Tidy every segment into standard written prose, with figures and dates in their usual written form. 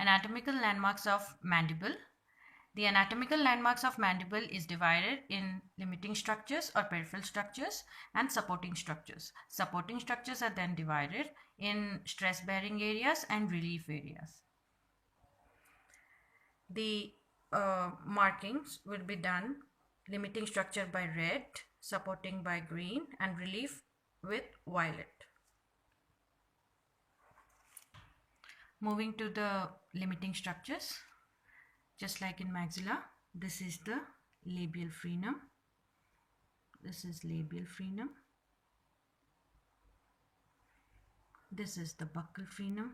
Anatomical landmarks of mandible. The anatomical landmarks of mandible is divided in limiting structures or peripheral structures and supporting structures. Supporting structures are then divided in stress-bearing areas and relief areas. The markings will be done limiting structure by red, supporting by green, and relief with violet. Moving to the limiting structures, just like in maxilla, this is the labial frenum. This is labial frenum. This is the buccal frenum.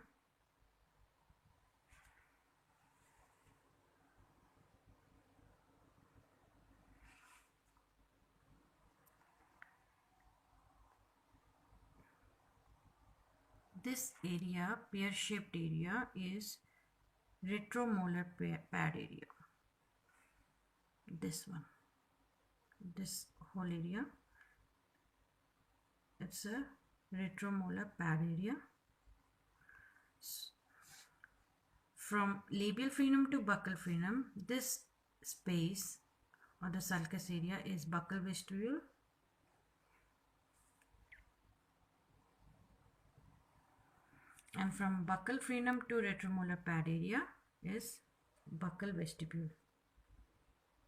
This area, pear-shaped area, is retromolar pad area. This one, this whole area, it's a retromolar pad area. From labial frenum to buccal frenum, this space or the sulcus area is buccal vestibule. And from buccal frenum to retromolar pad area is buccal vestibule.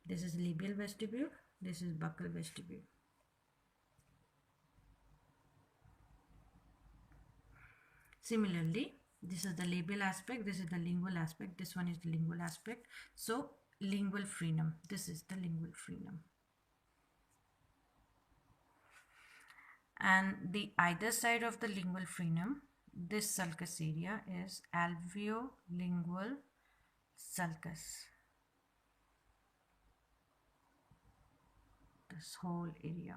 This is labial vestibule, this is buccal vestibule. Similarly, this is the labial aspect, this is the lingual aspect, this one is the lingual aspect. So, lingual frenum, this is the lingual frenum. And the either side of the lingual frenum, this sulcus area is alveolingual sulcus. This whole area.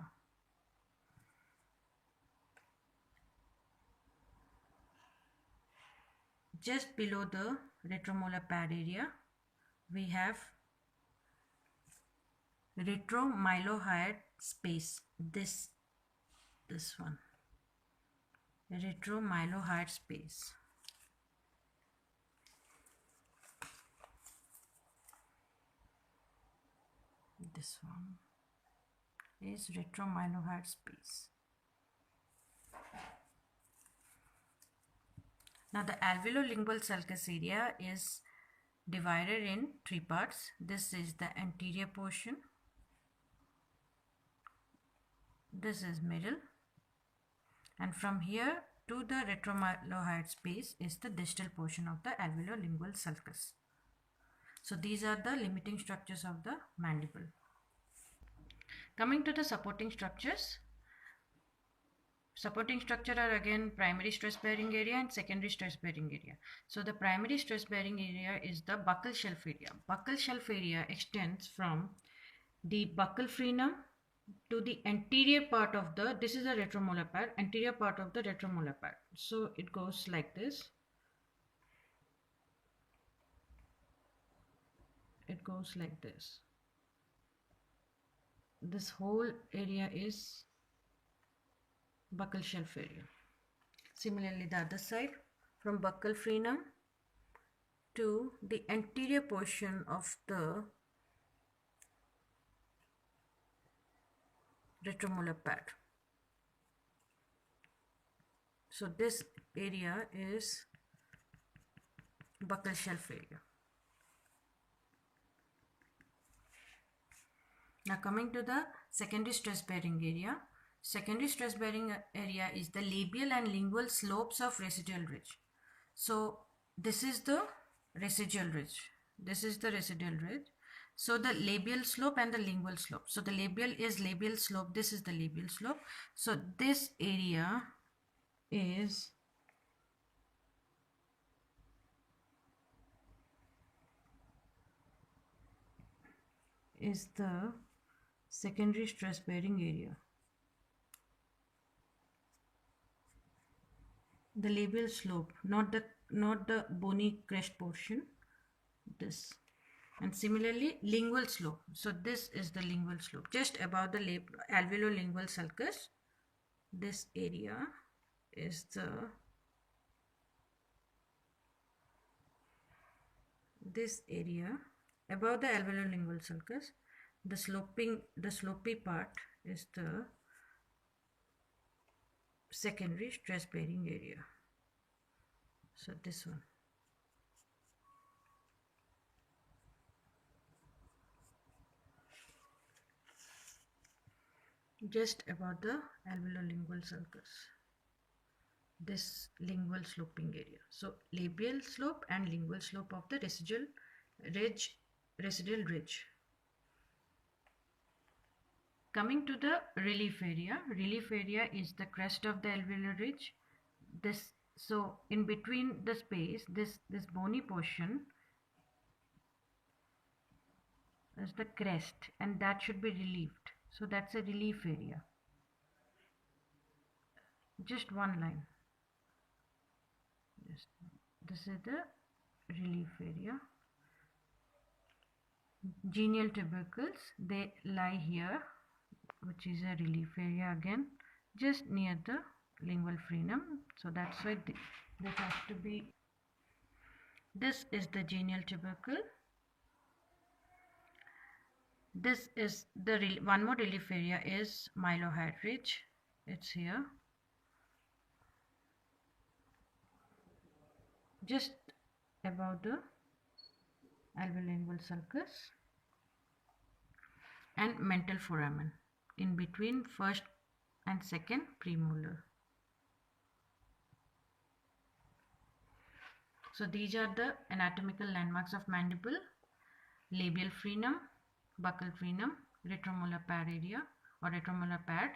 Just below the retromolar pad area, we have retromylohyoid space. This one. Retromylohyoid space. This one is retromylohyoid space. Now the alveolingual sulcus area is divided in three parts. This is the anterior portion. This is middle. And from here to the retromylohyoid space is the distal portion of the alveolingual sulcus. So these are the limiting structures of the mandible. Coming to the supporting structures. Supporting structure are again primary stress bearing area and secondary stress bearing area. So the primary stress bearing area is the buccal shelf area. Buccal shelf area extends from the buccal frenum to the anterior part of the, this is a retromolar pad, anterior part of the retromolar pad. So it goes like this. It goes like this. This whole area is buccal shelf area. Similarly, the other side, from buccal frenum to the anterior portion of the retromolar pad. So this area is buccal shelf area. Now coming to the secondary stress bearing area. Secondary stress bearing area is the labial and lingual slopes of residual ridge. So this is the residual ridge. This is the residual ridge. So the labial slope and the lingual slope. So the labial is labial slope. This is the labial slope. So this area is the secondary stress bearing area. The labial slope, not the bony crest portion, this. And similarly lingual slope, so this is the lingual slope just above the alveolingual sulcus. This area is the this area above the alveolar-lingual sulcus, the slopy part is the secondary stress-bearing area. So this one. Just above the alveolar-lingual sulcus, this lingual sloping area. So labial slope and lingual slope of the residual ridge. Coming to the relief area is the crest of the alveolar ridge. So in between the space, this bony portion is the crest, and that should be relieved. So that's a relief area. Just one line. This is the relief area. Genial tubercles, they lie here, which is a relief area again, just near the lingual frenum. So that's why this has to be. This is the genial tubercle. This is the one more relief area is mylohyoid ridge. It's here, just above the alveolar-lingual sulcus, and mental foramen in between first and second premolar. So these are the anatomical landmarks of mandible: labial frenum, buccal frenum, retromolar pad area or retromolar pad,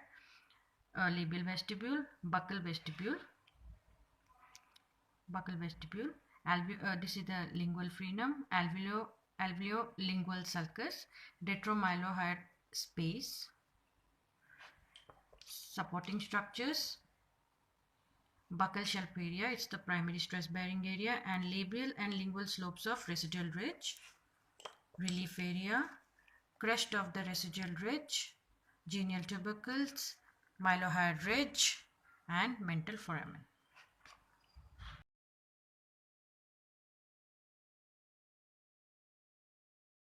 labial vestibule, buccal vestibule. This is the lingual frenum, alveolo-lingual sulcus, retromylohyoid space. Supporting structures: buccal shelf area, it's the primary stress bearing area, and labial and lingual slopes of residual ridge. Relief area, crest of the residual ridge, genial tubercles, mylohyoid ridge, and mental foramen.